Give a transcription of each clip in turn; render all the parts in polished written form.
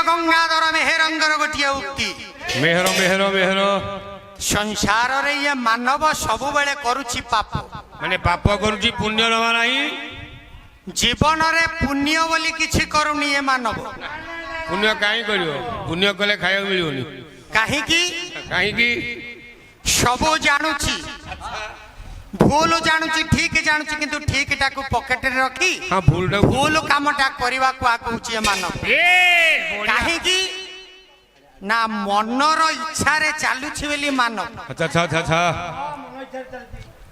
गंगाधर मेहरंगर गोटे उक्ति मेहर मेहर मेहर संसार रे ये मानव सबु बेले करुछि पाप माने पाप करुछि पुण्य नवा नाही जीवन रे पुण्य बोली किछि करूनी ये मानव पुण्य काई करियो पुण्य कले खाया मिलियोनी काहे की सबु जानुछि भूल जानुछि ठीक जानुछि किंतु ठीक टाकू पॉकेट रे रखी हां भूल कामटा करबा को आकुछि मानव काहे की ना मनर इच्छा रे चालुछि बेली मानव अच्छा अच्छा अच्छा अच्छा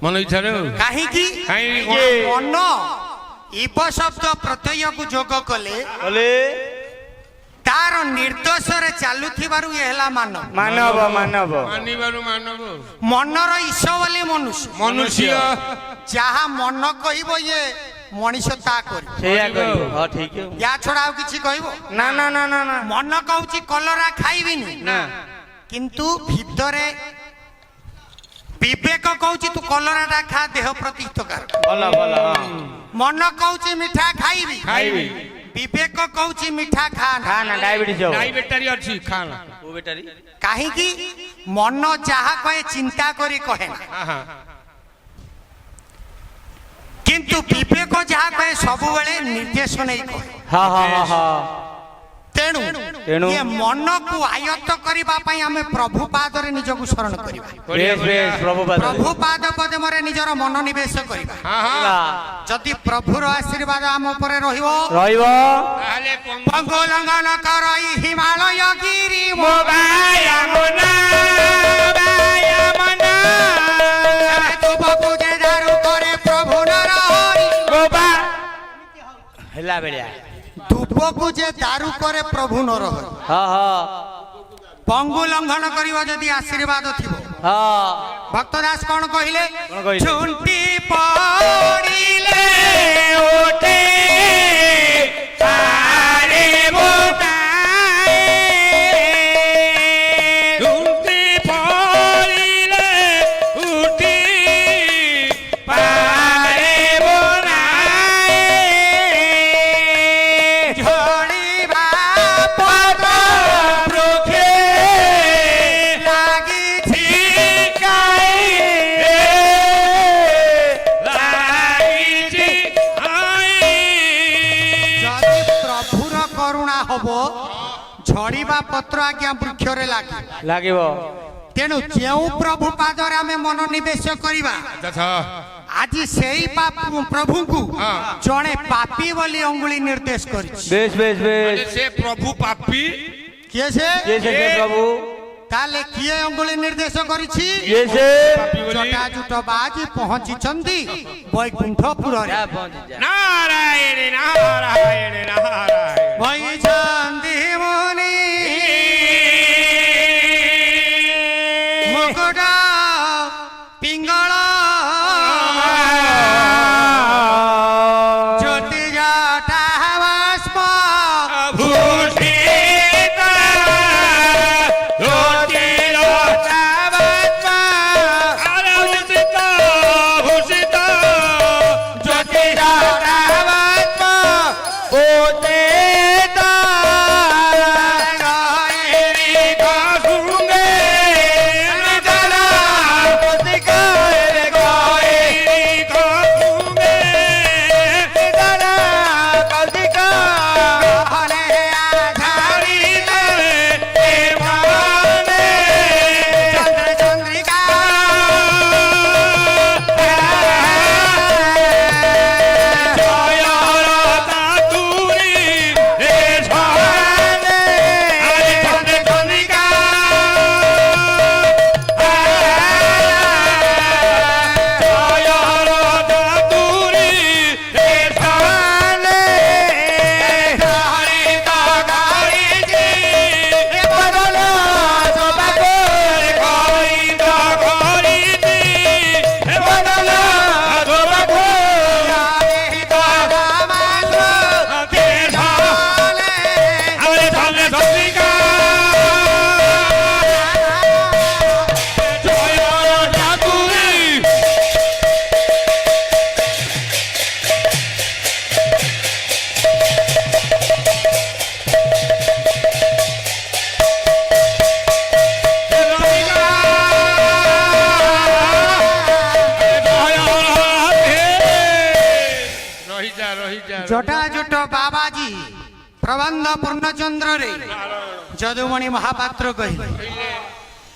मन इच्छा रे काहे की मन इब शब्द प्रत्यय को जोग कले तार निर्दोष रे चालुथिबारु एला मानव मानव मानव मानिबारु मानव मनर ईश बोली मनुष्य मनुष्य जहा मन कहबो ये मनीष ता कर सेया कहबो हां ठीक है या छोड़ा आ किछि कहबो ना ना ना ना ना मन कहउछि कलरा खाइबिनी ना किंतु भितरे विवेक कहउछि तू कलराटा खा देह प्रति हितकार भला भला हां मन कहउछि मिठा खाइबी विवेक कहउछि मिठा खा ना डायबिटीज हो डायबिटीज अछि खाना ओ बेटारी काहे की मन जहा कहे चिंता करी कहे ना हां किंतु विवेक जहा कहे सब बेले निर्देश नै कहे हां हां हां तेणु तेणु ये मन को आयत्त करबा पई हमें प्रभु पाद रे निजको शरण करबा बेस बेस प्रभु पाद पद मरे निजर मन निवेश करबा हां हां जदि प्रभुर आशीर्वाद हम ऊपर रहिबो ताले पंगोलंगन करई हिमालय गिरी मोबाया मना तू बाबू जे दारू करे प्रभु नर हरि गोबा हला बेलिया धूपकू जे दारू करे प्रभु नर हरि हां हां पंगु लंघन करिबो जदि आशीर्वाद थिबो हां भक्तदास कोन कहिले कहिले? झुंटी पड़िले ओटे सारे मोटाए झुंटी पड़िले उठी पारे बनाए झड़िबा पद रुखे लागी ठिकाए लागिछि आई जदि प्रभुर करुणा हबो झड़िबा पत्र आज्ञा वृक्ष रे लागी लागिबो तेणु जेउ प्रभु पादरे आमे मन निवेश करिबा अच्छा आज सेई प्रभु को हाँ। जड़े पापी बोली अंगुली निर्देश करिछि बेस बेस बेस से प्रभु पापी किए से जैसे के प्रभु ताले किए अंगुली निर्देश करिछि जैसे जटा जुट बाजी पहुंचिछंती वैकुंठपुर रे जा पहुंच जा नारायण नारायण नारायण वैचंदी मुनि मुकुट पिंगल ज्योति जटा भस्म भूषित ज्योतिर भूषित भूषित ज्योति रावत ओते दा ଜଟାଜୁଟ ବାବାଜୀ ପ୍ରବନ୍ଧ ପୂର୍ଣ୍ଣଚନ୍ଦ୍ରରେ ଯଦୁମଣି ମହାପାତ୍ର କହିଲେ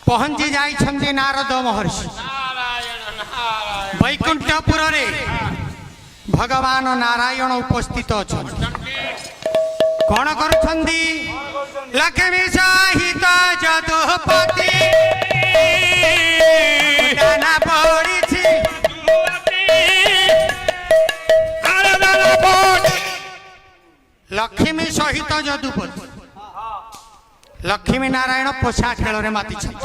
ପହଞ୍ଚି ଯାଇଛନ୍ତି ନାରଦ ମହର୍ଷି। ବୈକୁଣ୍ଠପୁରରେ ଭଗବାନ ନାରାୟଣ ଉପସ୍ଥିତ ଅଛନ୍ତି। କଣ କରୁଛନ୍ତି? ଲକ୍ଷ୍ମୀ ସହିତ ଯଦୁପତି ଦାନା ପଡ଼ିଛି। ଲକ୍ଷ୍ମୀ ସହିତ ଯଦୁପତି ଲକ୍ଷ୍ମୀ ନାରାୟଣ ପୋଷା ଖେଳରେ ମାତିଛନ୍ତି।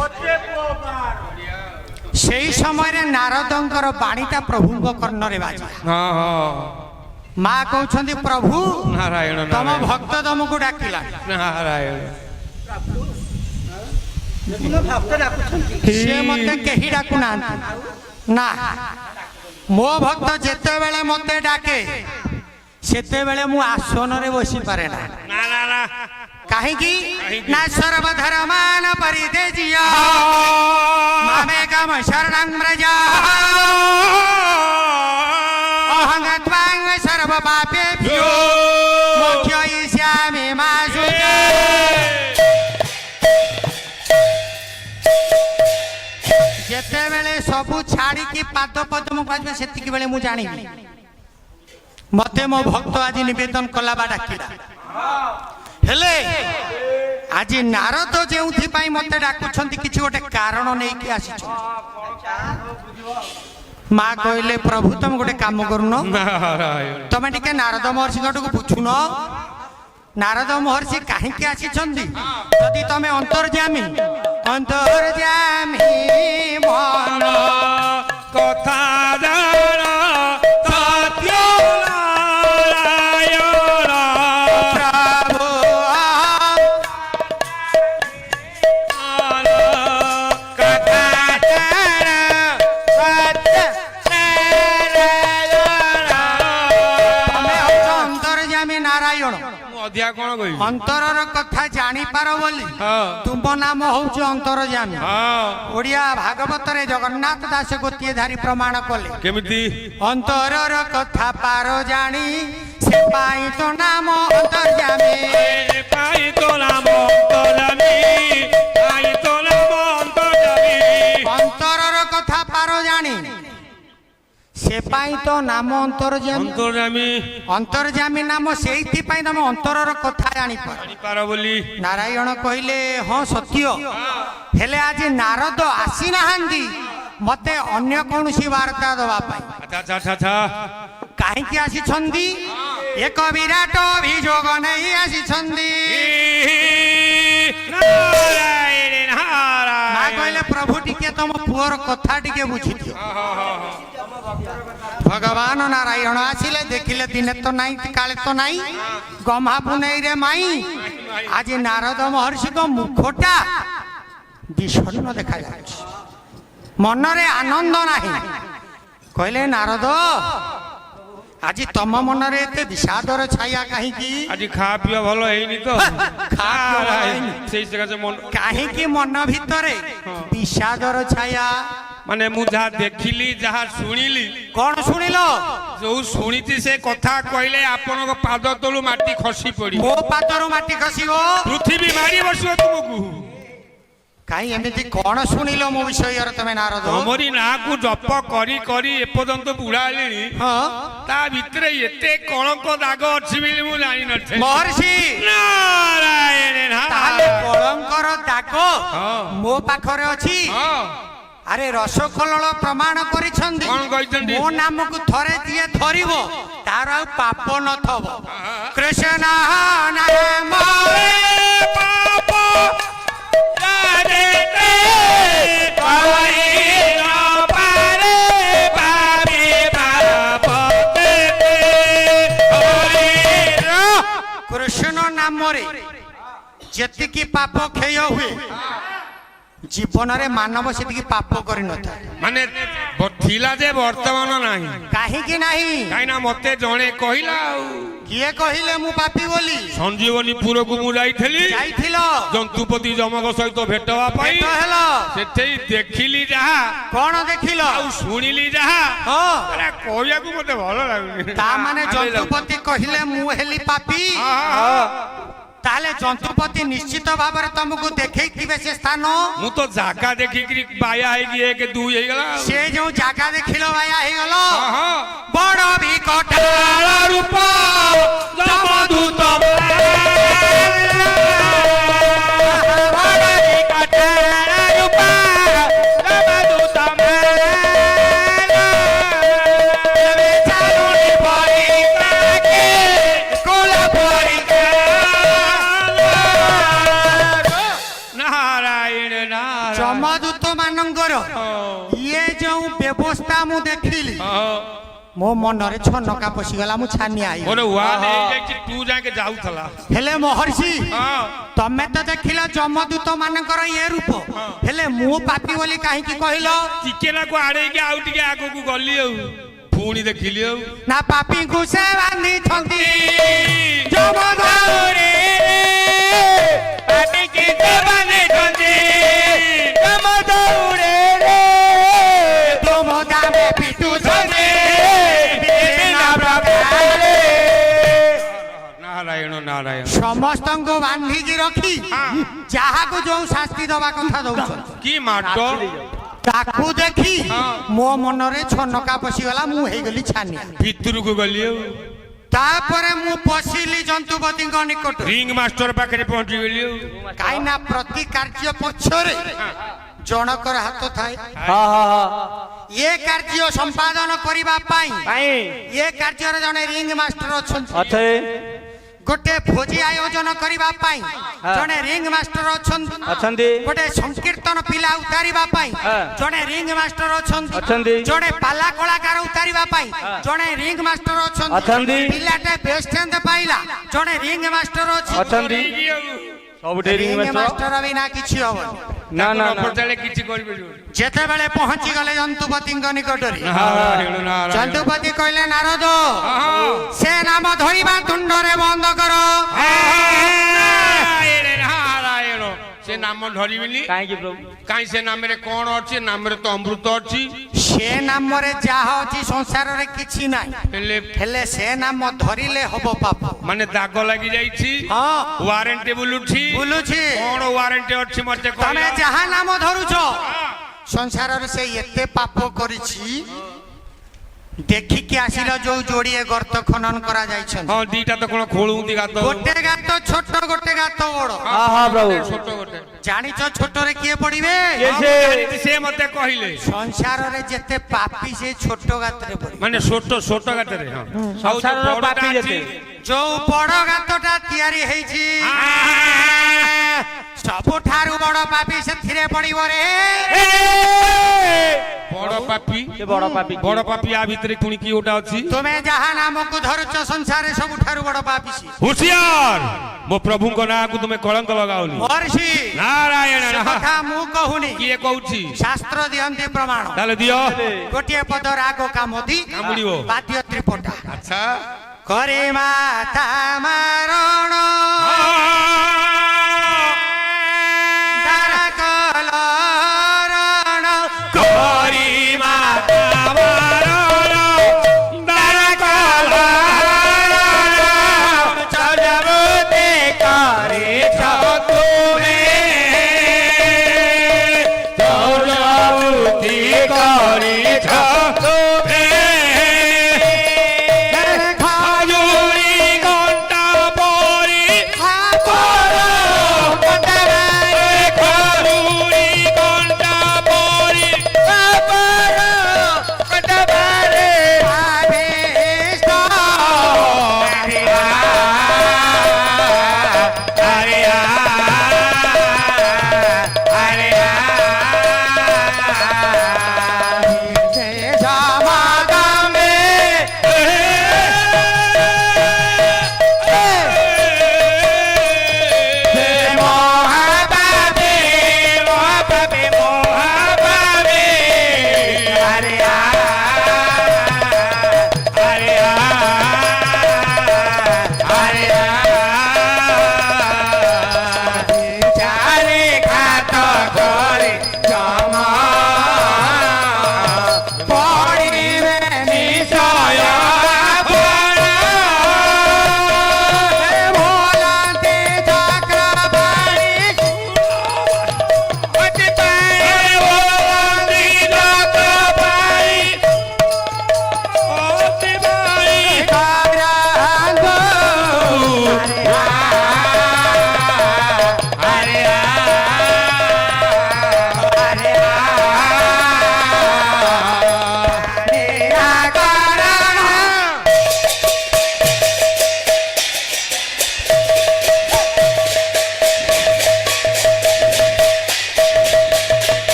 ସେହି ସମୟରେ ନାରଦଙ୍କର ବାଣୀଟା ପ୍ରଭୁଙ୍କ କର୍ଣ୍ଣରେ ବାଜିଲା। ହଁ ହଁ ମା କହୁଛନ୍ତି ପ୍ରଭୁ ନାରାୟଣ ତମ ନାରାୟଣ ଭକ୍ତ ତମକୁ ଡାକିଲା। ନାରାୟଣ ସେ ମତେ କେହି ଡାକୁନାହାନ୍ତି ନା। ମୋ ଭକ୍ତ ଯେତେବେଳେ ମତେ ଡାକେ ସେତେବେଳେ ମୁଁ ଆସନରେ ବସିପାରେ ନା। ନା ନା ନା କାହିଁକି ନା ସର୍ବଧର୍ମାନ ପରିତ୍ୟଜ୍ୟ ମାମେକଂ ଶରଣଂ ବ୍ରଜ ଅହଂ ତ୍ୱାଂ ସର୍ବପାପେଭ୍ୟୋ ମୋକ୍ଷୟିଷ୍ୟାମି ମା ଶୁଚି। ଯେତେବେଳେ ସବୁ ଛାଡ଼ିକି ପାଦ ପଦ୍ମକୁ ଆସିବେ ସେତିକି ବେଳେ ମୁଁ ଜାଣିବି ମତେ ମୋ ଭକ୍ତ ଆଜି ନିବେଦନ କଲା ବା ଡାକିଲା। ହେଲେ ଆଜି ନାରଦ ଯେଉଁଥିପାଇଁ ମତେ ଡାକୁଛନ୍ତି କିଛି ଗୋଟେ କାରଣ ନେଇକି ଆସିଛନ୍ତି। ମା କହିଲେ ପ୍ରଭୁ ତମେ ଗୋଟେ କାମ କରୁନ, ନାରାୟଣ ତମେ ଟିକେ ନାରଦ ମହର୍ଷିଙ୍କଠୁ ବୁଝୁନ ନାରଦ ମହର୍ଷି କାହିଁକି ଆସିଛନ୍ତି। ଯଦି ତମେ ଅନ୍ତର୍ଯାମୀ ମନ କଥା ଜାଣ ସତ୍ୟ ନାରାୟଣ ପ୍ରଭୁ କଥା ତମେ ହଉଛ ଅନ୍ତର୍ଯାମୀ ନାରାୟଣ। ମୁଁ ଅଧିକା କଣ କହିବି? ଅନ୍ତରର କଥା ଜାଣିପାର ବୋଲି ହଁ ତୁମ ନାମ ହଉଛି ଅନ୍ତର୍ଯାମୀ। ହଁ ଓଡ଼ିଆ ଭାଗବତରେ ଜଗନ୍ନାଥ ଦାସ ଗୋଟିଏ ଧାରି ପ୍ରମାଣ କଲେ କେମିତି? ଅନ୍ତରର କଥା ପାର ଜାଣି ସେ ପାଇଁ ତ ନାମ ଅନ୍ତର୍ଯାମୀ। ପାଇ ତ ନାମ ଅନ୍ତର୍ଯାମୀ, ପାଇ ତ ନାମ ଅନ୍ତର୍ଯାମୀ। ଅନ୍ତରର କଥା ପାର ଜାଣି ସେ ପାଇଁ ତ ନାମ ଅନ୍ତର୍ଯାମୀ। ଅନ୍ତର୍ଯାମୀ ଅନ୍ତର୍ଯାମୀ ନାମ ସେଇଥିପାଇଁ ତମେ ଅନ୍ତରର କଥା ଜାଣିପାର। ଜାଣିପାର ବୋଲି। ନାରାୟଣ କହିଲେ ହଁ ସତ୍ୟ, ହେଲେ ଆଜି ନାରଦ ଆସିନାହାନ୍ତି ମତେ ଅନ୍ୟ କୌଣସି ବାର୍ତ୍ତା ଦେବା ପାଇଁ। ଆଚ୍ଛା ଆଚ୍ଛା ଆଚ୍ଛା କାହିଁକି ଆସିଛନ୍ତି? ଏକ ବିରାଟ ଅଭିଯୋଗ ନେଇ ଆସିଛନ୍ତି। ନାରାୟଣ ମା ନାରାୟଣ କହିଲେ ପ୍ରଭୁ ଟିକେ ତମ ପୁଅର କଥା ଟିକେ ବୁଝିଦିଅ। ଭଗବାନ ନାରାୟଣ ଆସିଲେ ଦେଖିଲେ ଦିନେ ତ ନାଇଁ କାଳେ ତ ନାଇଁ ଗମ୍ହା ପୁନେଇରେ ମାଇଁ ଆଜି ନାରଦ ମହର୍ଷିଙ୍କ ମୁଖଟା ବିଷଣ୍ଣ ଦେଖାଯାଉଛି, ମନରେ ଆନନ୍ଦ ନାହିଁ। କହିଲେ ନାରଦ ଆଜି ତମ ମନରେ ଏତେ ବିଷାଦର ଛାୟା କାହିଁକି? ଆଜି ଖା ପିଇବା ଭଲ ହେଇନି ତ ଖାଇବା ହେଇନି। ସେଇ ସକାଶେ ମନ କାହିଁକି ମନ ଭିତରେ ବିଷାଦର ଛାୟା? ମାନେ ମୁଁ ଯାହା ଦେଖିଲି ଯାହା ଶୁଣିଲି, କଣ ଶୁଣିଲ? ଯୋଉ ଶୁଣିଛି ସେ କଥା କହିଲେ ଆପଣଙ୍କ ପାଦ ତଳୁ ମାଟି ଖସି ପଡିବ, ମୋ ପାଦରୁ ମାଟି ଖସିବ। ପୃଥିବୀ ମାରି ବସିବ ତୁମକୁ। କାହିଁ ଏମିତି କଣ ଶୁଣିଲ ମୋ ବିଷୟରେ ତମେ ନାରଦ? ତମରି ନାଁକୁ ଜପ କରି କରି ଏପର୍ଯ୍ୟନ୍ତ ବୁଢା ହେଲିଣି, ହଁ ତା ଭିତରେ ଏତେ କଳଙ୍କ ଦାଗ ଅଛି ବୋଲି ମୁଁ ଜାଣିନଥିଲି। ମହର୍ଷି ନାରାୟଣ ତାହେଲେ ନାରାୟଣ। କଳଙ୍କର ଦାଗ ହଁ। ମୋ ପାଖରେ ଅଛି। ହଁ ଆରେ ରସକଲଳ ପ୍ରମାଣ କରିଛନ୍ତି। କଣ କହିଛନ୍ତି? ମୋ ନାମକୁ ଥରେ ଯିଏ ଧରିବ ତାର ଆଉ ପାପ ନଥବ। କୃଷ୍ଣ ନାମରେ ପାପ ଜାଣିତେ କରି ନ ପାରେ ପାପୀ ପାପ ଦେତେ ହରିର। କୃଷ୍ଣ ନାମରେ ଯେତିକି ପାପ କ୍ଷୟ ହୁଏ ଜୀବନରେ ମାନବ ସେତିକି ପାପ କରିନଥାଏ। ମାନେ ଥିଲା ଯେ ବର୍ତ୍ତମାନ ନାହିଁ। କାହିଁକି ନାହିଁ? କାହିଁକି ନା ମତେ ଜଣେ କହିଲା ଆଉ କିଏ କହିଲେ ମୁଁ ପାପି ବୋଲି? ସଞ୍ଜୀବନୀପୁରକୁ ମୁଁ ଯାଇଥିଲି ଯାଇଥିଲ, ଜନ୍ତୁପତି ଯମକ ସହିତ ଭେଟ ହେବା ପାଇଁ। ଭେଟ ହେଲ, ସେଠେଇ ଦେଖିଲି ଯାହା କଣ ଦେଖିଲ? ଆଉ ଶୁଣିଲି ଯାହା ହଁ, ଆରେ କହିବାକୁ ମତେ ଭଲ ଲାଗୁନି। ତା ମାନେ ଜନ୍ତୁପତି କହିଲେ ମୁଁ ହେଲି ପାପି। ତାହେଲେ ଜନ୍ତୁପତି ନିଶ୍ଚିତ ଭାବରେ ତମକୁ ଦେଖେଇଥିବେ ସେ ସ୍ଥାନ। ମୁଁ ତ ଜାଗା ଦେଖିକିରି ବାୟା ହେଇକି 1 2 ହେଇଗଲା। ସେ ଯୋଉ ଜାଗା ଦେଖିଲ ବାୟା ହେଇଗଲ। ହଁ। ବଡ ବିକଟାଳ ରୂପ ଯମଦୂତ ଯମଦୂତ ମାନଙ୍କର ଇଏ ଯୋଉ ବ୍ୟବସ୍ଥା ମୁଁ ଦେଖିଲି, ମୋ ମନରେ ଛନକା ପଶିଗଲା, ମୁଁ ଛାନିଆ ହେଇଗଲି। ମୋର ୱାନ୍ ହେଇଯାଇଛି 2 ଯାକେ ଯାଉଥିଲା। ହେଲେ ମହର୍ଷି, ହଁ। ତମେ ତ ଦେଖିଲ ଯମଦୂତ ମାନଙ୍କର ଇଏ ରୂପ, ହେଲେ ମୁଁ ପାପି ବୋଲି କାହିଁକି କହିଲ? ଟିକେ ନାକୁ ଆଡେଇକି ଆଉ ଟିକେ ଆଗକୁ ଗଲି ଆଉ ପୁଣି ଦେଖିଲି ଆଉ ନା ପାପିଙ୍କୁ ସେ ବାନ୍ଧିଛନ୍ତି ଯମଦୂତରେ। ପାପିକି ସେ ବାନ୍ଧିଛନ୍ତି ଯମଦୂତରେ। ତୁମ ଦାମେ ପିଟୁଛନ୍ତି ବିଭିନ୍ନ ପ୍ରକାରେ। ନାରାୟଣ ନାରାୟଣ। ସମସ୍ତଙ୍କୁ ବାନ୍ଧିକି ରଖି ଯାହାକୁ ଯୋଉ ଶାସ୍ତି ଦବା କଥା ଦଉଛନ୍ତି, କି ମାଟ ତାକୁ ଦେଖି ମୋ ମନରେ ଛନକା ପଶିଗଲା, ମୁଁ ହେଇଗଲି ଛାନିଆ। ଭିତରକୁ ଗଲି ଆଉ ତାପରେ ମୁଁ ପଶିଲି ଜନ୍ତୁପତିଙ୍କ ନିକଟ। ରିଙ୍ଗ ମାଷ୍ଟର ପାଖରେ ପହଞ୍ଚିଗଲି ଆଉ କାହିଁକି ନା ପ୍ରତି କାର୍ଯ୍ୟ ପଛରେ ଜଣକର ହାତ ଥାଏ। ହଁ ହଁ ହଁ ଏ କାର୍ଯ୍ୟ ସମ୍ପାଦନ କରିବା ପାଇଁ କାଇଁ ଏ କାର୍ଯ୍ୟରେ ଜଣେ ରିଙ୍ଗ ମାଷ୍ଟର ଅଛନ୍ତି। ଅଛେ गोटे भोजी आयोजन करबा पाई जने रिंग मास्टर अछंदी गोटे संकीर्तन पिला उतारिबा पाई जने रिंग मास्टर अछंदी जने पाला कलाकार उतारिबा पाई जने रिंग मास्टर अछंदी पिलाटे बेस्ट स्टैंड पाइला जने रिंग मास्टर अछंदी सब रिंग मास्टर बिना किछि होबो ना ना पचाले किछि करबे जेते बेले पहुंची गले जंतुपति निकट रे जंतुपति कहले नारद से नाम धरिबा तुंड रे बंद करो नारायण से नाम धरिबिनी काहे की प्रभु काई से नाम रे कोन अछि नाम रे तो अमृत अछि से नाम रे जाहा अछि संसार रे किछि नाही हेले से नाम धरिले हबो पाप माने दाग लागि जाईछि हां वारंटी बुलुछि कोन वारंटी अछि मते कहला तमे जाहा नाम धरुछो संसार रे से एते पाप करिछि देखि के आसिलो जो जोड़िए गर्त खनन करा जाइछन हां दीटा तो कोन खोलू दी गात गोटे गात छोट गोटे गात बड़ हां हां प्रभु छोट गोटे जानि छ छोट रे किए पड़िबे से मते कहिले संसार रे जते पापी से छोट गात रे पड़ि माने छोट छोट गात रे हां संसार रे पापी जते जो बड़ गातटा तयारी हेछि सबु ठारू बड़ पापी से थिरे पड़िबो रे बड़ पापी से बड़ पापी आ भीतर कुणी की ओटा अछि तुमे जहा नाम को धरुच संसार रे सबु ठारू बड़ पापी छी होशियार मो प्रभु को ना को तुमे कलंक लगाओनी महर्षि नारायण कथा मु कहूनी किए कहूची शास्त्र दियंती प्रमाण ताले दियो गोटिए पद राग कामोदी कामुडिबो वाद्य त्रिपटा अच्छा करे माता मारण दारकलरण करी माता मारण दारकलरण चरबते करे तुमे चरबती करी तुमे खाजुरी घंटा परी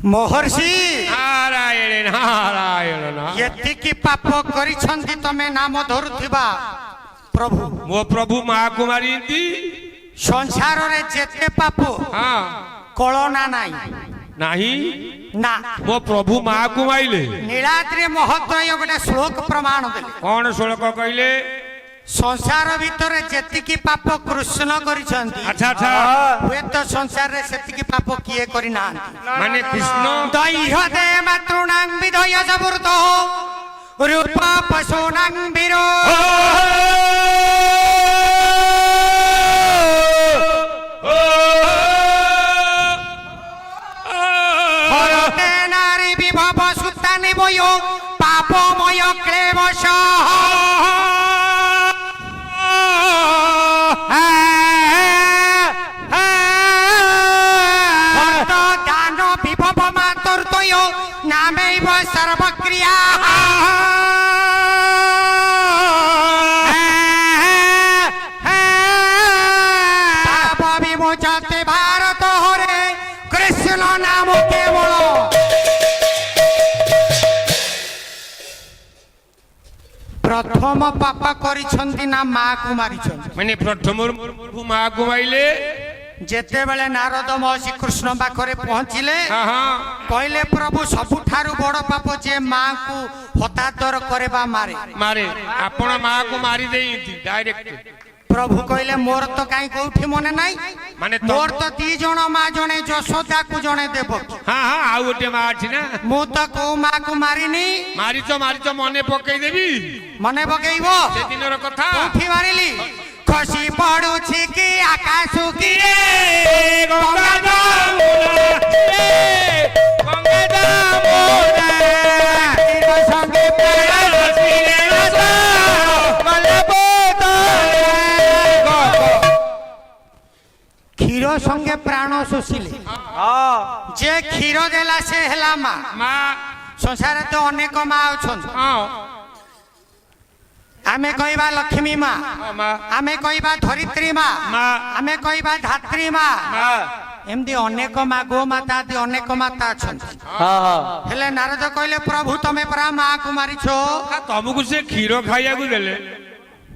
ମହର୍ଷି ନାରାୟଣ ନାରାୟଣ ନାରାୟଣ। ଏତିକି ପାପ କରିଛନ୍ତି ତମେ ନାମ ଧରୁଥିବା ପ୍ରଭୁ ମୋ ପ୍ରଭୁ ମାକୁ ମାରିନ୍ତି। ସଂସାରରେ ଯେତେ ପାପ ହଁ କଳନା ନାହିଁ ନାହିଁ ନା ମୋ ପ୍ରଭୁ ମାକୁ ମାଇଲେ। ନୀଳାଦ୍ରି ମହୋଦୟ ଗୋଟେ ଶ୍ଲୋକ ପ୍ରମାଣ ଦେଲେ କଣ ଶ୍ଲୋକ କହିଲେ? ସଂସାର ଭିତରେ ଯେତିକି ପାପ କୃଷ୍ଣ କରିଛନ୍ତି ଆଚ୍ଛା ଆଚ୍ଛା ହୁଏତ ସଂସାରରେ ସେତିକି ପାପ କିଏ କରିନାହାନ୍ତି। ମାନେ କୃଷ୍ଣ ଦୈହ ଦେ ମାତୃଣାଂ ବିଧୟ ଜବୃତ ରୂପ ପଶୁନାଂ ବୀର হরতে নারী বিভব সুতানি বয় পাপময় ক্লেবশ দান বিভব মাতর্তয় নামেব সর্বক্রিয়া পাপ বিমোচতে ভারত হরে কৃষ্ণ নাম কেবল প্রথম পাপ କରିଛନ୍ତି না ମାକୁ ମାରିଛନ୍ତି। ମାନେ ପ୍ରଥମରୁ ମୋ ପ୍ରଭୁ ମାକୁ ମାଇଲେ। ଯେତେବେଳେ ନାରଦ ମହର୍ଷି କୃଷ୍ଣ ପାଖରେ ପହଞ୍ଚିଲେ ହଁ ହଁ କହିଲେ ପ୍ରଭୁ ସବୁଠାରୁ ବଡ ପାପ ଯେ ମାଙ୍କୁ ହତାଦର କରେ ବା ମାରେ। ମାରେ ଆପଣ ମାକୁ ମାରି ଦେଇନ୍ତି ଡାଇରେକ୍ଟ। ପ୍ରଭୁ କହିଲେ ମୋର ତ କାହିଁ କୋଉଠି ମନେ ନାହିଁ ମାନେ ମୋର ତ 2 ଜଣ ମା ଜଣେ ଯଶୋଦାକୁ ଜଣେ ଦେବକୀ ହଁ ହଁ ଆଉ ଗୋଟେ ମା ଅଛି ନା। ମୁଁ ତ କୋଉ ମାକୁ ମାରିନି। ମାରିଛ ମାରିଛ ମନେ ପକେଇଦେବି ମନେ ପକେଇବ ସେଦିନର କଥା। କୋଉଠି ମାରିଲି ଖସି ପଡୁଛି କି ଆକାଶ କି ସଙ୍ଗେ କ୍ଷୀର ସଙ୍ଗେ ପ୍ରାଣ ଶୋଷିଲେ ଯେ କ୍ଷୀର ଦେଲା ସେ ହେଲା ମା। ମା ସଂସାରରେ ତ ଅନେକ ମା ଅଛନ୍ତି। ହଁ ଆମେ କହିବା ଲକ୍ଷ୍ମୀ ମା ମା ଆମେ କହିବା ଧରିତ୍ରୀ ମା ମା ଆମେ କହିବା ଧାତ୍ରୀ ମା ମା ଏମିତି ଅନେକ ମା ଗୋମାତା ଆଦି ଅନେକ ମାତା ଅଛନ୍ତି। ହଁ ହଁ ହେଲେ ନାରଦ କହିଲେ ପ୍ରଭୁ ତମେ ପରା ମାକୁ ମାରିଛ। ତମକୁ ସେ କ୍ଷୀର ଖାଇବାକୁ ଦେଲେ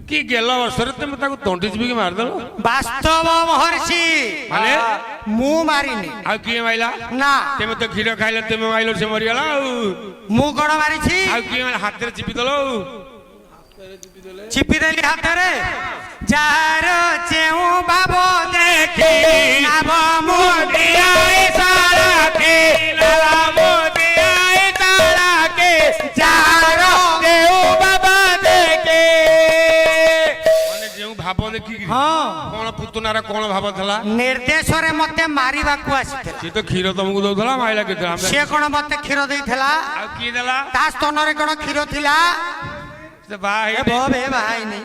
କି ଗେଲ ବର୍ଷରେ ତମେ ତାକୁ ତଣ୍ଟି ଚିପିକି ମାରିଦେଲ। ବାସ୍ତବ ମହର୍ଷି ମାନେ ମୁଁ ମାରିନି। ଆଉ କିଏ ମାଇଲା? ନା ତମେ ତ କ୍ଷୀର ଖାଇଲେ ତମେ ମାଇଲ ସେ ମରିଗଲା ଆଉ। ମୁଁ କଣ ମାରିଛି? ଆଉ କିଏ ମାଇଲା? ହାତରେ ଚିପିଦେଲ ଆଉ। ଚିପିଦେଲି ହାତରେ ଯାହାର ଯେଉଁ ଭାବ ଦେଖି ନାବ ମୁଦିଆଇ ସାରାକେ ନାବ ମୁଦିଆଇ ସାରାକେ ଯାହାର ଯେଉଁ ଭାବ ଦେଖି ମାନେ ଯେଉଁ ଭାବ ଦେଖିକି ହଁ କଣ ପୁତୁନାର କଣ ଭାବ ଥିଲା? ନିର୍ଦ୍ଦେଶରେ ମତେ ମାରିବାକୁ ଆସିଥିଲା। ସେ ତ କ୍ଷୀର ତମକୁ ଦଉଥିଲା ମାଇଲା କେତେ? ସିଏ କଣ ମତେ କ୍ଷୀର ଦେଇଥିଲା? ଆଉ କିଏ ଦେଲା? ତା ସ୍ତନରେ କଣ କ୍ଷୀର ଥିଲା? ସେ ବାହା ଏ ହେଇନି। ଭବେ ବାହାଇନି।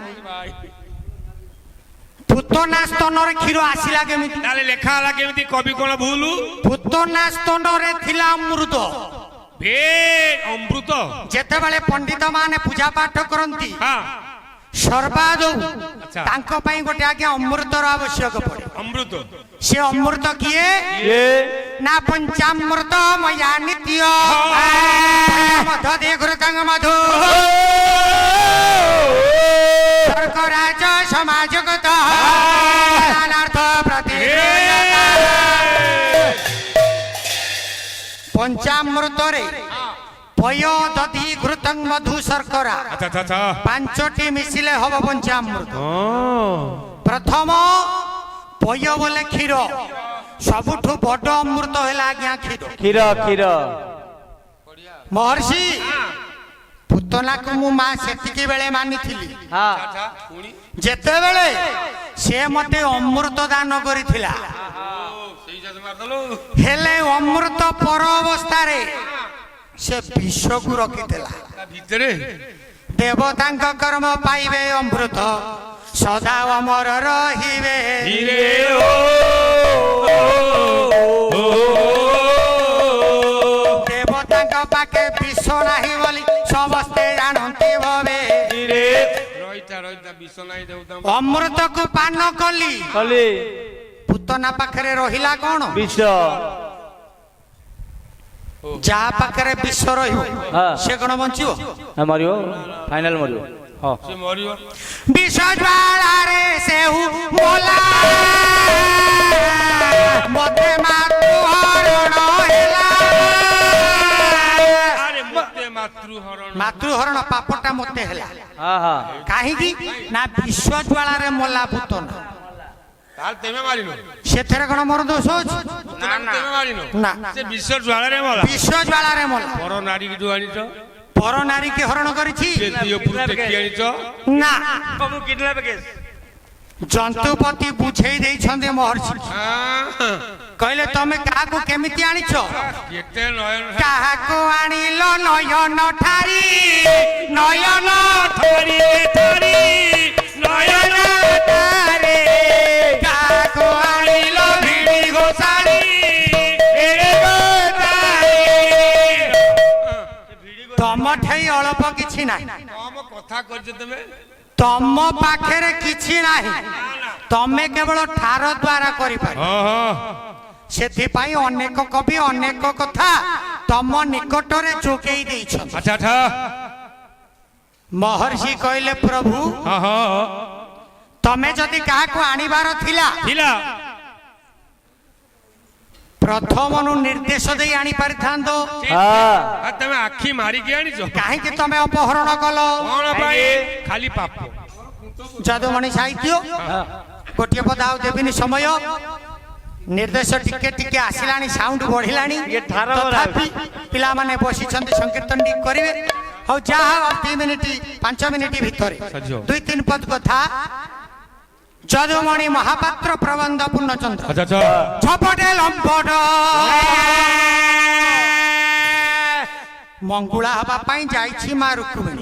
ପୁତନା ସ୍ତନରେ କ୍ଷୀର ଆସିଲା କେମିତି? ତାହେଲେ ଲେଖା ହେଲା କେମିତି? କବି କଣ ଭୁଲ? ପୁତନା ସ୍ତନରେ ଥିଲା ଅମୃତ। ଅମୃତ ଯେତେବେଳେ ପଣ୍ଡିତ ମାନେ ପୂଜା ପାଠ କରନ୍ତି ହଁ ସର୍ବାଦୌ ଆଚ୍ଛା। ତାଙ୍କ ପାଇଁ ଗୋଟେ ଆଜ୍ଞା ଅମୃତର ଆବଶ୍ୟକ ପଡେ। ଅମୃତ ସେ ଅମୃତ କିଏ ନା ପଞ୍ଚାମୃତ ମୟା ନିତ୍ୟ ମଧ ଦେଘୃତଙ୍ଗ ମଧୁ ଶର୍କରାଜ ସମାଜଗତ ନାନାର୍ଥ ପ୍ରତି ପଞ୍ଚାମୃତରେ ପୟ ଦଧି ଘୃତଙ୍ଗ ମଧୁ ଶର୍କରା ଆଚ୍ଛା ଆଚ୍ଛା 5ଟି ମିଶିଲେ ହବ ପଞ୍ଚାମୃତ। ହଁ ପ୍ରଥମ ପୟ ବୋଲେ କ୍ଷୀର। ସବୁଠୁ ବଡ ଅମୃତ ହେଲା ଆଜ୍ଞା କ୍ଷୀର। କ୍ଷୀର କ୍ଷୀର ମହର୍ଷି ପୁତନାକୁ ମୁଁ ମା ସେତିକି ବେଳେ ମାନିଥିଲି ହଁ ଯେତେବେଳେ ସେ ମତେ ଅମୃତ ଦାନ କରିଥିଲା। ହେଲେ ଅମୃତ ପର ଅବସ୍ଥାରେ ସେ ବିଷକୁ ରଖିଥିଲା। ଭିତରେ ଦେବତାଙ୍କ କର୍ମ ପାଇବେ ଅମୃତ ସଦା ଅମର ରହିବେ। ଦେବତାଙ୍କ ପାଖେ ବିଷ ନାହିଁ ବୋଲି ସମସ୍ତେ ଜାଣନ୍ତି ଭବେ। ଅମୃତକୁ ପାନ କଲି କଲି ପୁତନା ପାଖରେ ରହିଲା କଣ? ବିଷ ଯାହା ପାଖରେ ବିଷ ରହିବ ହଁ। ସେ କଣ ବଞ୍ଚିବ? ମରିବ ଫାଇନାଲ ମରିବ ହଁ ସେ ମରିବ। ବିଷ ଜ୍ୱାଳାରେ ସେହୁ ମୋଲା ମତେ ମାତୃ ହରଣ ହେଲା। ଆରେ ମତେ ମାତୃହରଣ। ମାତୃହରଣ ପାପଟା ମତେ ହେଲା ହଁ ହଁ କାହିଁକି ନା ବିଷ ଜ୍ୱାଳାରେ ମଲା ଭୂତ ନା ତାହେଲେ ତେମେ ମାରିନ? ସେଥିରେ କଣ ମୋର ଦୋଷ ଅଛି? ନା ତେମେ ମାରିନ? ନା ସେ ବିଷ ଜ୍ୱାଳାରେ ମଲା। ବିଷ ଜ୍ୱାଳାରେ ମଲା। ପର ନାରୀ କି ଆଣିଛ? ପର ନାରୀ କି ହରଣ କରିଛି? ସେ ଦିଅପୁର ଟେକି ଆଣିଛ? ନା କବୁ କିଡନାପ କେସ୍ ଜନ୍ତୁପତି ବୁଝେଇ ଦେଇଛନ୍ତି ମହର୍ଷି ହଁ। କହିଲେ ତମେ କାହାକୁ କେମିତି ଆଣିଛ? କେତେ ନୟନ କାହାକୁ ଆଣିଲ ନୟନ ଠାରି ନୟନ ଠାରି ଠାରି ନୟନ ଠାରି କାହାକୁ ଆଣିଲ ଭିଡ଼ି ଘୋଷାଡ଼ି ତମ ଠେଇ ଅଳ୍ପ କିଛି ନାହିଁ। କମ କଥା କରିଛ ତମେ। ତମ ପାଖରେ କିଛି ନାହିଁ ତମେ କେବଳ ଠାର ଦ୍ଵାରା କରିପାର। ସେଥିପାଇଁ ଅନେକ କବି ଅନେକ କଥା ତମ ନିକଟରେ ଯୋଗେଇ ଦେଇଛନ୍ତି। ଆଚ୍ଛା ଆଚ୍ଛା ମହର୍ଷି କହିଲେ ପ୍ରଭୁ ହଁ ହଁ ତମେ ଯଦି କାହାକୁ ଆଣିବାର ଥିଲା ଥିଲା ପ୍ରଥମରୁ ନିର୍ଦ୍ଦେଶ ଦେଇ ଆଣି ପାରିଥାନ୍ତ। ହଁ ତମେ ଆଖି ମାରିକି ଆଣିଛ କାହିଁକି ତମେ ଅପହରଣ କଲ? କଣ ପାଇଁ? ଖାଲି ପାପ। ଯଦୁମଣି ସାହିତ୍ୟ ଗୋଟିଏ ପଦ ଆଉ ଦେବିନି ସମୟ। ନିର୍ଦ୍ଦେଶ ଟିକେ ଟିକେ ଆସିଲାଣି ସାଉଣ୍ଡ ବଢିଲାଣି ତଥାପି ପିଲାମାନେ ବସିଛନ୍ତି ସଂକୀର୍ତ୍ତନ ଟିକେ କରିବେ। ହଉ ଯାହା ହଉ 2 ମିନିଟ 5 ମିନିଟ ଭିତରେ 2-3 ପଦ କଥା ଯଦୁମଣି ମହାପାତ୍ର ପ୍ରବନ୍ଧ ପୂର୍ଣ୍ଣଚନ୍ଦ୍ର ଆଚ୍ଛା ଆଚ୍ଛା ଝପଟେ ଲମ୍ପଟ ମଙ୍ଗୁଳା ହବା ପାଇଁ ଯାଇଛି ମା ରୁକ୍ମିଣୀ।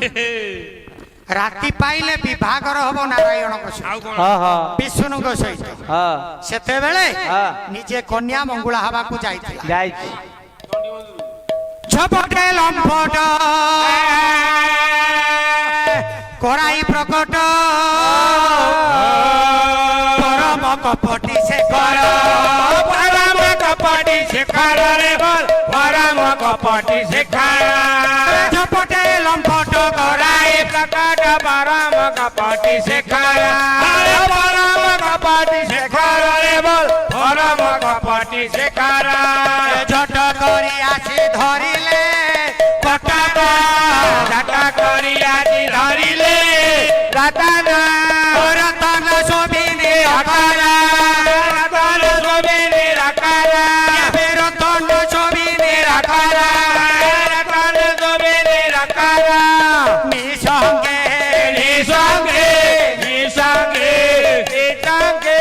ରାତି ପାଇଲେ ବିଭାଘର ହବ ନାରାୟଣଙ୍କ ସହିତ ଆଉ କଣ? ହଁ ହଁ ବିଷ୍ଣୁଙ୍କ ସହିତ। ହଁ ସେତେବେଳେ ହଁ। ନିଜେ କନ୍ୟା ମଙ୍ଗୁଳା ହବାକୁ ଯାଇଥିଲା। ଯାଇଛି ଝପଟେ ଲମ୍ପଟ କରାଇ ପ୍ରକଟ ପରମ କପଟି ସେ କର ପରମ କପଟି ଶିଖରରେ ବଲ ପରମ କପଟି ଶିଖର ଝପଟେ ଲମ୍ପଟ କରାଇ ପ୍ରକଟ ପରମ କପଟି ଶିଖର ପରମ କପଟି ଶିଖରରେ ବଲ ପରମ କପଟି ଶିଖର ଝଟ କରି ଆସି ଧରିଲେ କଟକ ଝଟ କରି ଆଜି ଧରିଲେ ରତନ ରତନ ଶୋଭିନି ଅକର ରତନ ଗୋବିନ୍ଦ ରକର ରତନ ଶୋଭିନି ଅକର ରତନ ଗୋବିନ୍ଦ ରକର ନିସଙ୍ଗେ ନିସଙ୍ଗେ ନିସଙ୍ଗେ ନିସଙ୍ଗେ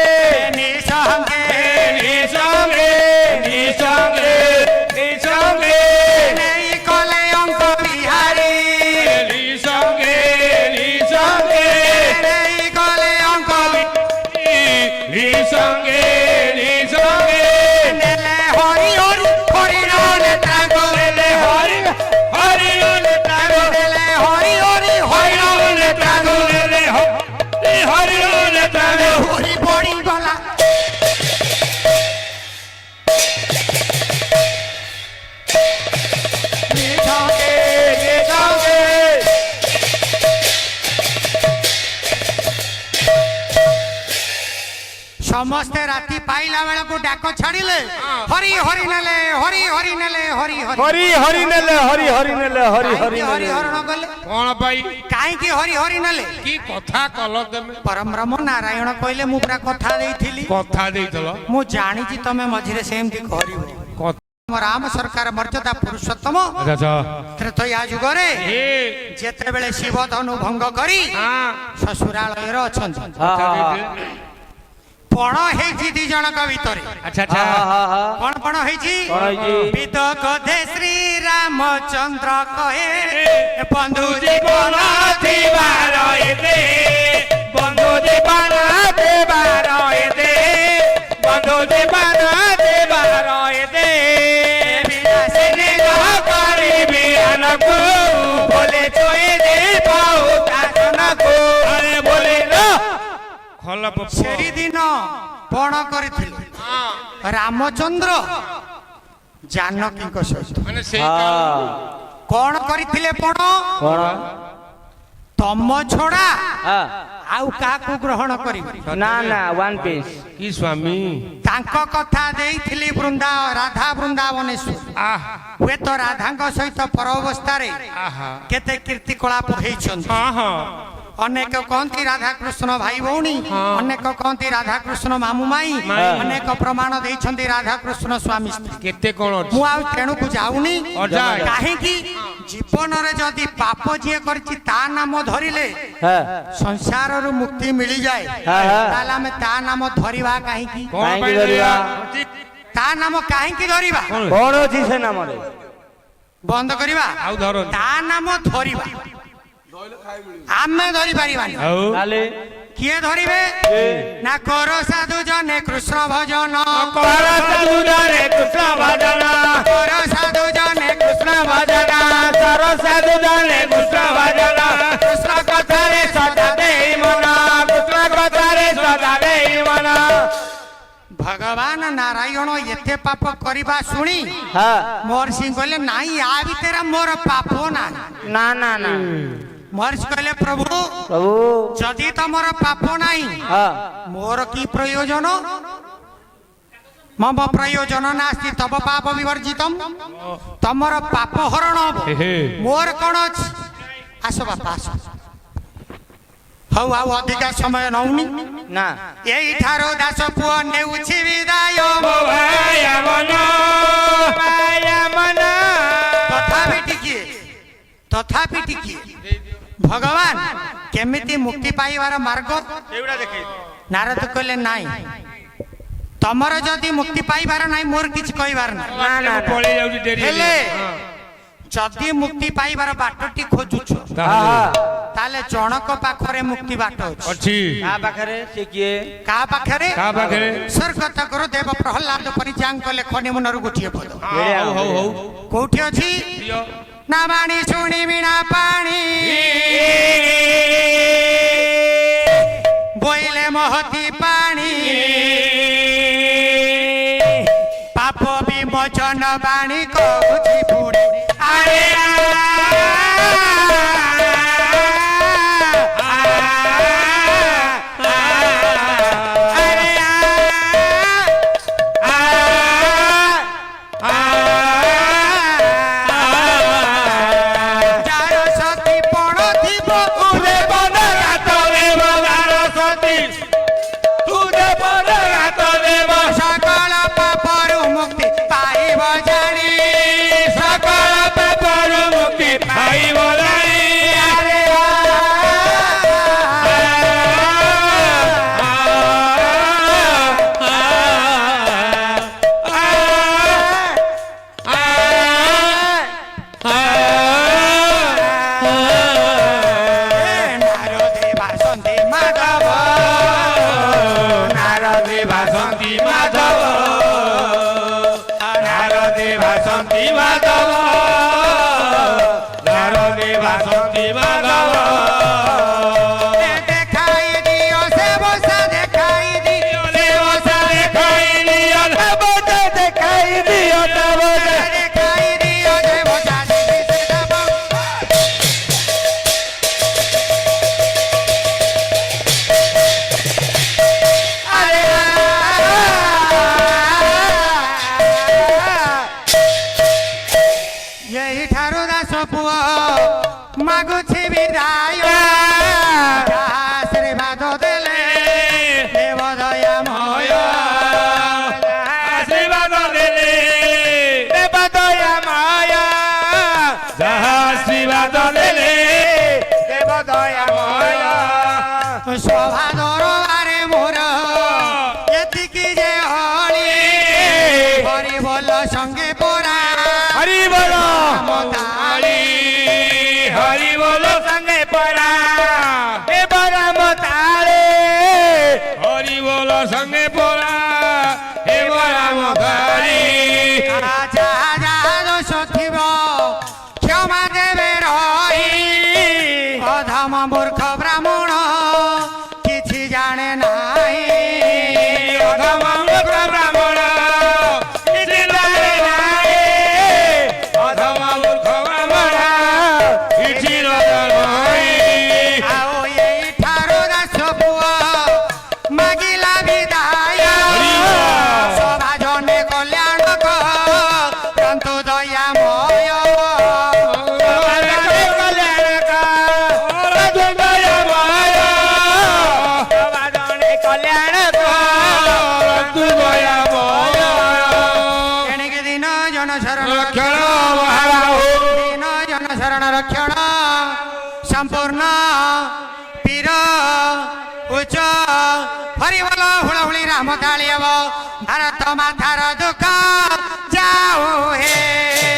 ନିସଙ୍ଗେ ନିସଙ୍ଗେ ନିସଙ୍ଗେ ନିସଙ୍ଗେ ନେଇ କଲେ ଅଙ୍କ ବିହାରୀ ନିସଙ୍ଗେ ନିସଙ୍ଗେ ନେଇ କଲେ ଅଙ୍କ ନିସଙ୍ଗେ ନିସଙ୍ଗେ ନେଲେ ହରି ହରି ହରିଣ ନେତ୍ରାଙ୍କୁ ନେଲେ ହରି ହରି ନେତାଙ୍କୁ ନେଲେ ହରି ହରି ହରିଣ ନେତ୍ରାଙ୍କୁ ନେଲେ ହରି ନେତାଙ୍କୁ ହରି ପଡ଼ି ଗଲା ନିସଙ୍ଗେ ନିସଙ୍ଗେ ସମସ୍ତେ ରାତି ପାଇଲା ବେଳକୁ ଡାକ ଛାଡ଼ିଲେ ହରି ହରି ନେଲେ ହରି ହରି ନେଲେ ହରି ହରି ହରି ହରି ନେଲେ ହରି ହରି ନେଲେ ହରି ହରି କାହିଁକି ହରି ନେଲେ ହରଣ କଲେ? କଣ ପାଇଁ? କାହିଁକି ହରି ହରି ନେଲେ? କି କଥା କଲ ତମେ? ପରବ୍ରହ୍ମ ନାରାୟଣ କହିଲେ ମୁଁ ପୁରା କଥା ଦେଇଥିଲି କଥା ଦେଇଥିଲ ମୁଁ ଜାଣିଛି ତମେ ମଝିରେ ସେମିତି କରିବ। ରାମ ସରକାର ମର୍ଯ୍ୟାଦା ପୁରୁଷୋତ୍ତମ ତ୍ରେତୟା ଯୁଗରେ ଯେତେବେଳେ ଶିବ ଧନୁ ଭଙ୍ଗ କରି ଶ୍ୱଶୁରାଳୟରେ ଅଛନ୍ତି ହଁ ହଁ ପଣ ହେଇଛି 2 ଜଣଙ୍କ ଭିତରେ। ଆଚ୍ଛା ହଁ ହଁ ହଁ କଣ ପଣ ହେଇଛି? କଣ ହେଇଛି? ବିଦ କଧେ ଶ୍ରୀରାମଚନ୍ଦ୍ର କହେ ବନ୍ଧୁ ଜୀବନ ଥିବାର ଏତେ ବନ୍ଧୁ ଜୀବନ ଦେବାର ଏତେ ବନ୍ଧୁ ଜୀବନ ଦେବାର ଏତେ ବିନାଶିନୀ ନ କରିବି ଆନକୁ ବୋଲେ ଚୋଇ ଦେ ପାଉ ଶାସନକୁ ଆରେ ବୋଲେ ନ ସେଇଦିନ ପଣ କରିଥିଲେ ରାମଚନ୍ଦ୍ର जानकीଙ୍କ ସହିତ ମାନେ ସେଇ हाँ କଣ କରିଥିଲେ ପଣ कौन ତମ ଛଡା हाँ ଆଉ କାହାକୁ ଗ୍ରହଣ କରିବେ ना ना वन पीस କି ସ୍ୱାମୀ ତାଙ୍କ କଥା ଦେଇଥିଲି ରାଧା ବୃନ୍ଦାବନେଶ୍ୱର ଆହ ହୁଏତ ରାଧାଙ୍କ ସହିତ ପର ଅବସ୍ଥାରେ ଆହା କେତେ କୀର୍ତ୍ତି କଳାପ ହେଇଛନ୍ତି ହଁ ହଁ ଅନେକ କହନ୍ତି ରାଧାକୃଷ୍ଣ ଭାଇ ଭଉଣୀ ଅନେକ କହନ୍ତି ରାଧାକୃଷ୍ଣ ମାମୁ ମାଇଁ ଅନେକ ପ୍ରମାଣ ଦେଇଛନ୍ତି ରାଧାକୃଷ୍ଣ ସ୍ୱାମୀ ସ୍ତ୍ରୀ କେତେ କଣ ଅଛି ମୁଁ ଆଉ ତେଣୁକୁ ଯାଉନି ଅଜାଏ। କାହିଁକି ଜୀବନରେ ଯଦି ପାପ ଯିଏ କରିଛି ତା ନାମ ଧରିଲେ हाँ ସଂସାରରୁ ମୁକ୍ତି ମିଳିଯାଏ ହଁ, ହଁ। ତାହେଲେ ଆମେ ତା ନାମ ଧରିବା କାହିଁକି କଣ କାହିଁକି ପାଇଁ ଧରିବା? ତା ନାମ କାହିଁକି ଧରିବା कौन अच्छी से नाम रे ବନ୍ଦ କରିବା ଆଉ ଧରନ୍ତୁ ତା ନାମ ଧରିବା ଆମେ ଧରି ପାରିବାନି ଆଉ काले କିଏ ଧରିବେ ନା କର ସାଧୁ ଜନେ କୃଷ୍ଣ ଭଜନ कौन साधु जाने कृष्ण भजन କର ସାଧୁ ଜନେ କୃଷ୍ଣ ଭଜନ सर साधु जाने कृष्ण भजन कृष्ण कथा रे सदा दे मन कृष्ण कथा रे सदा दे मन ଭଗବାନ ନାରାୟଣ ଏତେ ପାପ କରିବା ଶୁଣି हाँ ମହର୍ଷି କହିଲେ ନାଇଁ ଆ ଭିତରେ ମୋର ପାପ ନାହିଁ ना ना ना ମହର୍ଷି କହିଲେ ପ୍ରଭୁ प्रभु ଯଦି ତମର ପାପ ନାହିଁ हाँ ମୋର କି ପ୍ରୟୋଜନ ମମ ପ୍ରୟୋଜନ ନାସ୍ତି ତବ ପାପ ବିବର୍ଜିତମ୍ ତମର ପାପ ହରଣ ହବ ହେ ହେ ମୋର କଣ ଅଛି ଆସ ବାପା ଆସ ହଉ ଆଉ ଅଧିକା ସମୟ ନଉନି ना ଏଇଠାରୁ ଦାସ ପୁଅ ନେଉଛି ବିଦାୟ भाया मन ତଥାପି ଟିକିଏ ଭଗବାନ କେମିତି ମୁକ୍ତି ପାଇବାର ମାର୍ଗ ନାରଦ କହିଲେ ନାଇଁ ତମର ଯଦି ମୁକ୍ତି ପାଇବାର ନାହିଁ ମୋର କିଛି କହିବାର ନାହିଁ ନା, ନା, ନା। ପଳେଇ ଯାଉଛି ଡେରି ହେଲେ ହଁ। ଯଦି ମୁକ୍ତି ପାଇବାର ବାଟଟି ଖୋଜୁଛ ତାହେଲେ ତାହେଲେ ଜଣକ ପାଖରେ ମୁକ୍ତି ବାଟ ଅଛି ଅଛି का पाखरे से किए କାହା ପାଖରେ କାହା ପାଖରେ ସ୍ୱର୍ଗତ ଗୁରୁଦେବ ପ୍ରହ୍ଲାଦ ପରିଚାଙ୍କ ଲେଖନି ମୁନରୁ ଗୋଟିଏ ପଦ ହଉ ହଉ ହଉ କୋଉଠି ଅଛି ଦିଅ। ନା ବାଣୀ ଶୁଣି ବିଣା ପାଣି ବୋଇଲେ ମହତି ପାଣି ପାପ ବିମୋଚନ ବାଣୀ କହୁଛି ପୁଣି ଆରେ ସକଳ ପାପରୁ ମୁକ୍ତି ପାଇବ ଜାଣି ସକଳ ପାପରୁ ମୁକ୍ତି ପାଇବ ଜାଣି। ଆରେ ନାରଦେ ବାସନ୍ତି ମାଧବ ନାରଦେ ଭାସନ୍ତି ମାଧବ ନାରଦେ ଭାସନ୍ତି ମାଧବ ନାରଦେ ଭାସନ୍ତି ମାଧବ দেখাই দিও সে বসা দেখাই দিও দেবতা দেখাই দিও দেবতা দেখাই দিও দেবতা দেখাই দিও সে বসা দিবি সে দেব আরে এই ঠারু দাস পুଅ মাগুছি বিদায় আশীর্বাদ দেলে দেব দয়াময় আশীর্বাদ দেলে দেব দয়া মায়া যাহা আশীর্বাদ দেলে দেব দয়া মায়া শোভা দরবারে মোর এতিকি যে হলি হরি বল সঙ্গে পড়া হরি বল মতালি হরি বল সঙ্গে পড়া এ বরাম তালে হরি বল সঙ্গে পড়া এ বরাম তালে রাজা দোষ থিব ক্ষমা দেবে রহি অধম মূর্খ ব্রাহ্মণ কিছু জানে নাই অধম মূর্খ ব্রাহ্মণ কিছু জানে নাই। ବିଦାୟ ସଭା ଜନେ କଲ୍ୟାଣ କରନ୍ତୁ ଦୟାମୟ ଏଣିକି ଦିନ ଜନ ଶରଣ ଦିନ ଜନ ଶରଣ ରକ୍ଷଣ ସମ୍ପୂର୍ଣ୍ଣ ପୀର ଉଚ୍ଚ ହରିବଲ ହୁଳହୁଳି ରାମ ତାଳି ହେବ ଭାରତ ମାତାର ଦୁଃଖ ଯାଉ ହେ